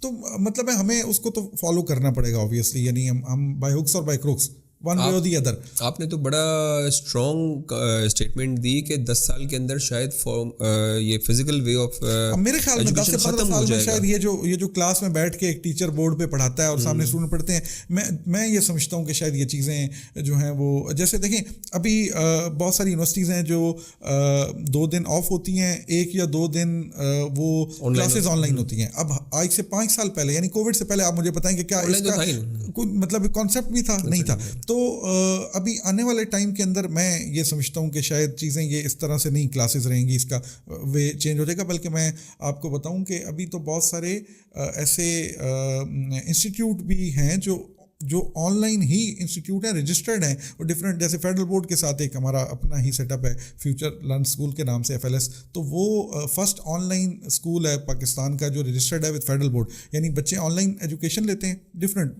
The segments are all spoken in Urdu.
تو مطلب ہے ہمیں اس کو تو فالو کرنا پڑے گا آبویسلی, یعنی ہم بائی ہکس اور بائی کروکس ون وے اور دی ادر. آپ نے تو بڑا اسٹرانگ اسٹیٹمنٹ دی کہ 10 سال کے اندر شاید یہ فزیکل وے آف میرے خیال میں 10 سے 15 سال میں شاید یہ جو کلاس میں بیٹھ کے ایک ٹیچر بورڈ پہ پڑھاتا ہے اور سامنے اسٹوڈنٹ پڑھتے ہیں, میں یہ سمجھتا ہوں کہ شاید یہ چیزیں جو ہیں وہ, جیسے دیکھیں ابھی بہت ساری یونیورسٹیز ہیں جو 2 دن آف ہوتی ہیں, 1 یا 2 دن وہ کلاسز آن لائن ہوتی ہیں. اب آج سے 5 سال پہلے یعنی کووڈ سے پہلے آپ مجھے بتائیں کہ کیا اس کا کوئی مطلب کانسیپٹ بھی تھا؟ نہیں تھا. تو ابھی آنے والے ٹائم کے اندر میں یہ سمجھتا ہوں کہ شاید چیزیں یہ اس طرح سے نہیں کلاسز رہیں گی, اس کا وے چینج ہو جائے گا. بلکہ میں آپ کو بتاؤں کہ ابھی تو بہت سارے ایسے انسٹیٹیوٹ بھی ہیں جو آن لائن ہی انسٹیٹیوٹ ہیں, رجسٹرڈ ہیں, اور ڈفرینٹ, جیسے فیڈرل بورڈ کے ساتھ ایک ہمارا اپنا ہی سیٹ اپ ہے فیوچر لرن اسکول کے نام سے FLS. تو وہ فرسٹ آن لائن اسکول ہے پاکستان کا جو رجسٹرڈ ہے وتھ فیڈرل بورڈ, یعنی بچے آن لائن ایجوکیشن لیتے ہیں ڈفرینٹ,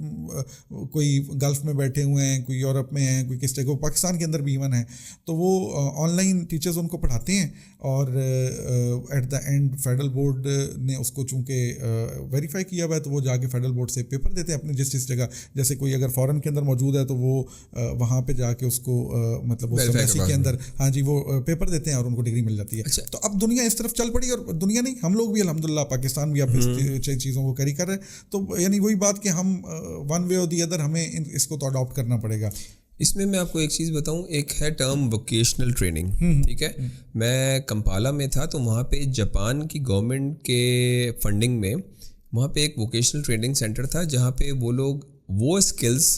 کوئی گلف میں بیٹھے ہوئے ہیں, کوئی یورپ میں ہیں, کوئی کس جگہ, پاکستان کے اندر بھی ایون ہیں. تو وہ آن لائن ٹیچرز ان کو پڑھاتے ہیں, اور at the end federal board نے اس کو چونکہ ویریفائی کیا ہوا ہے تو وہ جا کے فیڈرل بورڈ سے پیپر دیتے ہیں اپنے جس جگہ, جیسے کوئی اگر فارن کے اندر موجود ہے تو وہ وہاں پہ جا کے اس کو مطلب اس ایمبیسی کے اندر ہاں جی وہ پیپر دیتے ہیں اور ان کو ڈگری مل جاتی ہے. تو اب دنیا اس طرف چل پڑی, اور دنیا نہیں, ہم لوگ بھی الحمدللہ پاکستان بھی اب اس چیزوں کو کیری کر رہے ہیں. تو یعنی وہی بات کہ ہم ون وے اور دی ادر ہمیں اس کو تو اڈاپٹ کرنا پڑے گا. اس میں آپ کو ایک چیز بتاؤں, ایک ہے ٹرم ووکیشنل ٹریننگ, ٹھیک ہے. میں کمپالا میں تھا تو وہاں پہ جاپان کی گورنمنٹ کے فنڈنگ میں وہاں پہ ایک ووکیشنل ٹریننگ سینٹر تھا جہاں پہ وہ لوگ وہ اسکلس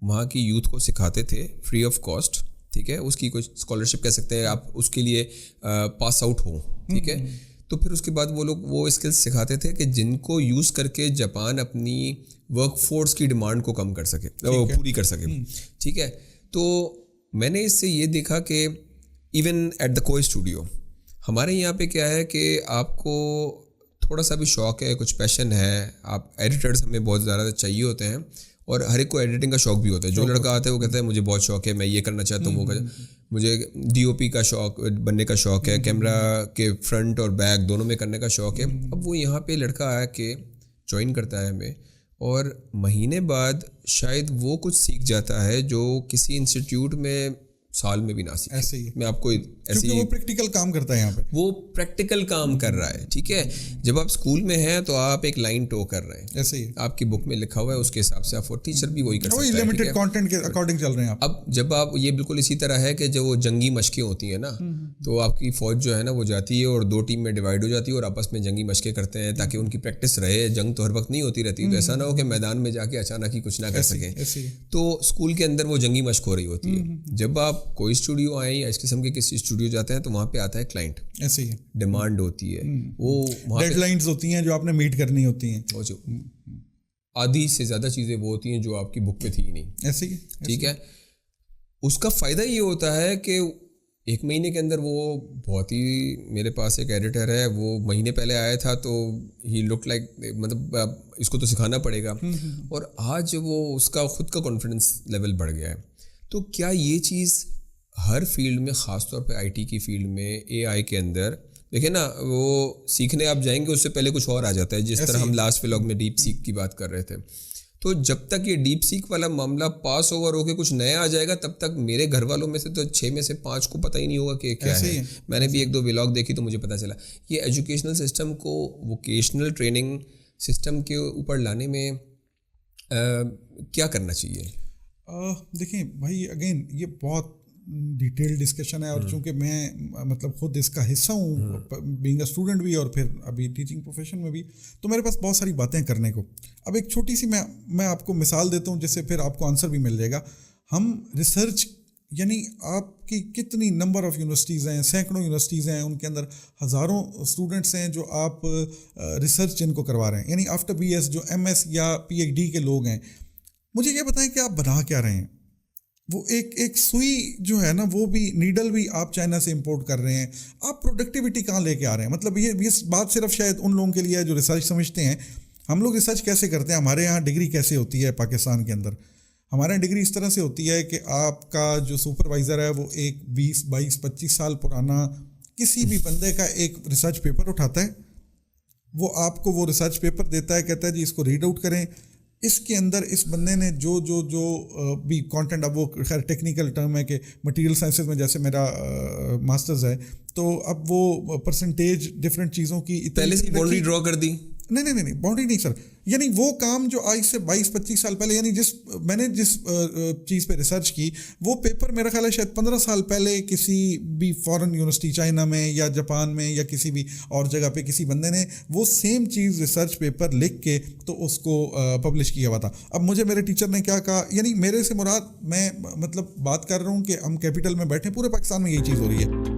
وہاں کی یوتھ کو سکھاتے تھے فری آف کاسٹ, ٹھیک ہے. اس کی کوئی اسکالرشپ کہہ سکتے ہیں آپ, اس کے لیے پاس آؤٹ ہوں, ٹھیک ہے. تو پھر اس کے بعد وہ لوگ وہ اسکلس سکھاتے تھے کہ جن کو یوز کر کے جاپان اپنی ورک فورس کی ڈیمانڈ کو کم کر سکے, پوری کر سکے, ٹھیک ہے. تو میں نے اس سے یہ دیکھا کہ ایون ایٹ دا کوئی اسٹوڈیو ہمارے یہاں پہ کیا ہے کہ آپ کو تھوڑا سا بھی شوق ہے, کچھ پیشن ہے, آپ ایڈیٹرز ہمیں بہت زیادہ چاہیے ہوتے ہیں, اور ہر ایک کو ایڈیٹنگ کا شوق بھی ہوتا ہے. جو لڑکا آتا ہے وہ کہتا ہے مجھے بہت شوق ہے, میں یہ کرنا چاہتا ہوں, وہ مجھے DOP کا شوق بننے کا شوق ہے, کیمرہ کے فرنٹ اور بیک دونوں میں کرنے کا شوق ہے. اب وہ یہاں پہ لڑکا آیا کہ جوائن کرتا ہے ہمیں, اور مہینے بعد شاید وہ کچھ سیکھ جاتا ہے جو کسی انسٹیٹیوٹ میں سال میں بھی نہ سیکھے. ایسے ہی میں آپ کو ایسے وہ پریکٹیکل کام کرتا ہے یہاں پہ, وہ پریکٹیکل کام کر رہا ہے, ٹھیک ہے. جب آپ اسکول میں ہیں تو آپ ایک لائن ٹو کر رہے ہیں, ایسے ہی آپ کی بک میں لکھا ہوا ہے, اس کے حساب سے آپ, اور ٹیچر بھی وہی کر سکتا ہے, لمیٹڈ کانٹینٹ کے اکارڈنگ چل رہے ہیں آپ. اب جب آپ یہ بالکل اسی طرح ہے کہ جب وہ جنگی مشقیں ہوتی ہیں نا, تو آپ کی فوج جو ہے نا وہ جاتی ہے اور 2 ٹیم میں ڈیوائڈ ہو جاتی ہے اور آپس میں جنگی مشقیں کرتے ہیں تاکہ ان کی پریکٹس رہے. جنگ تو ہر وقت نہیں ہوتی رہتی, تو ایسا نہ ہو کہ میدان میں جا کے اچانک ہی کچھ نہ کر سکیں. تو اسکول کے اندر وہ جنگی مشق ہو رہی ہوتی ہے. جب آپ کوئی اسٹوڈیو آئیں یا اس قسم کے کسی اسٹوڈیو جاتے ہیں تو وہاں پہ آتا ہے کلائنٹ, ایسے ہی ڈیمانڈ ہوتی ہے, وہ ڈیڈ لائنز ہوتی ہیں جو آپ نے میٹ کرنی ہوتی ہیں, وہ جو آدھی سے زیادہ چیزیں وہ ہوتی ہیں جو آپ کی بک پہ تھی ہی نہیں, ایسے ہی, ٹھیک ہے. اس کا فائدہ یہ ہوتا ہے کہ 1 مہینے کے اندر وہ بہت ہی, میرے پاس ایک ایڈیٹر ہے, وہ مہینے پہلے آیا تھا تو ہی لک لائک, مطلب اس کو تو سکھانا پڑے گا, اور آج وہ اس کا خود کا کانفیڈنس لیول بڑھ گیا ہے. تو کیا یہ چیز ہر فیلڈ میں, خاص طور پہ IT کی فیلڈ میں, AI کے اندر دیکھیں نا, وہ سیکھنے آپ جائیں گے اس سے پہلے کچھ اور آ جاتا ہے, جس طرح ہم لاسٹ ولاگ میں ڈیپ سیک کی بات کر رہے تھے. تو جب تک یہ ڈیپ سیک والا معاملہ پاس اوور ہو کے کچھ نیا آ جائے گا, تب تک میرے گھر والوں میں سے تو 6 میں سے 5 کو پتہ ہی نہیں ہوگا کہ کیا ہے. میں نے بھی 1-2 ولاگ دیکھی تو مجھے پتہ چلا. یہ ایجوکیشنل سسٹم کو ووکیشنل ٹریننگ سسٹم کے اوپر لانے میں کیا کرنا چاہیے؟ دیکھیں بھائی, اگین یہ بہت ڈیٹیل ڈسکشن ہے, اور چونکہ میں مطلب خود اس کا حصہ ہوں, بینگ اے اسٹوڈنٹ بھی اور پھر ابھی ٹیچنگ پروفیشن میں بھی, تو میرے پاس بہت ساری باتیں کرنے کو. اب ایک چھوٹی سی میں آپ کو مثال دیتا ہوں, جس سے پھر آپ کو آنسر بھی مل جائے گا. ہم ریسرچ, یعنی آپ کی کتنی نمبر آف یونیورسٹیز ہیں, سینکڑوں یونیورسٹیز ہیں, ان کے اندر ہزاروں اسٹوڈنٹس ہیں جو آپ ریسرچ جن کو کروا رہے ہیں, یعنی آفٹر BS جو MS یا PhD کے لوگ ہیں. مجھے یہ بتائیں کہ آپ بنا کیا رہے ہیں؟ وہ ایک سوئی جو ہے نا, وہ بھی نیڈل بھی آپ چائنا سے امپورٹ کر رہے ہیں. آپ پروڈکٹیوٹی کہاں لے کے آ رہے ہیں؟ مطلب یہ بات صرف شاید ان لوگوں کے لیے ہے جو ریسرچ سمجھتے ہیں. ہم لوگ ریسرچ کیسے کرتے ہیں؟ ہمارے یہاں ڈگری کیسے ہوتی ہے پاکستان کے اندر؟ ہمارے یہاں ڈگری اس طرح سے ہوتی ہے کہ آپ کا جو سپروائزر ہے وہ ایک 20, 22, 25 سال پرانا کسی بھی بندے کا ایک ریسرچ پیپر اٹھاتا ہے, وہ آپ کو وہ ریسرچ پیپر دیتا ہے, کہتا ہے جی اس کو ریڈ آؤٹ کریں. اس کے اندر اس بندے نے جو جو جو بھی کانٹینٹ, اب وہ خیر ٹیکنیکل ٹرم ہے کہ مٹیریل سائنسز میں جیسے میرا ماسٹرز ہے, تو اب وہ پرسنٹیج ڈفرینٹ چیزوں کی پہلے سے باؤنڈری ڈرا کر دی. نہیں باؤنڈری نہیں سر, یعنی وہ کام جو آج سے 22-25 سال پہلے, یعنی میں نے جس چیز پہ ریسرچ کی وہ پیپر میرا خیال ہے شاید 15 سال پہلے کسی بھی فارن یونیورسٹی چائنا میں یا جاپان میں یا کسی بھی اور جگہ پہ کسی بندے نے وہ سیم چیز ریسرچ پیپر لکھ کے تو اس کو پبلش کیا ہوا تھا. اب مجھے میرے ٹیچر نے کیا کہا, یعنی میرے سے مراد میں مطلب بات کر رہا ہوں کہ ہم کیپٹل میں بیٹھے, پورے پاکستان میں یہی چیز ہو رہی ہے.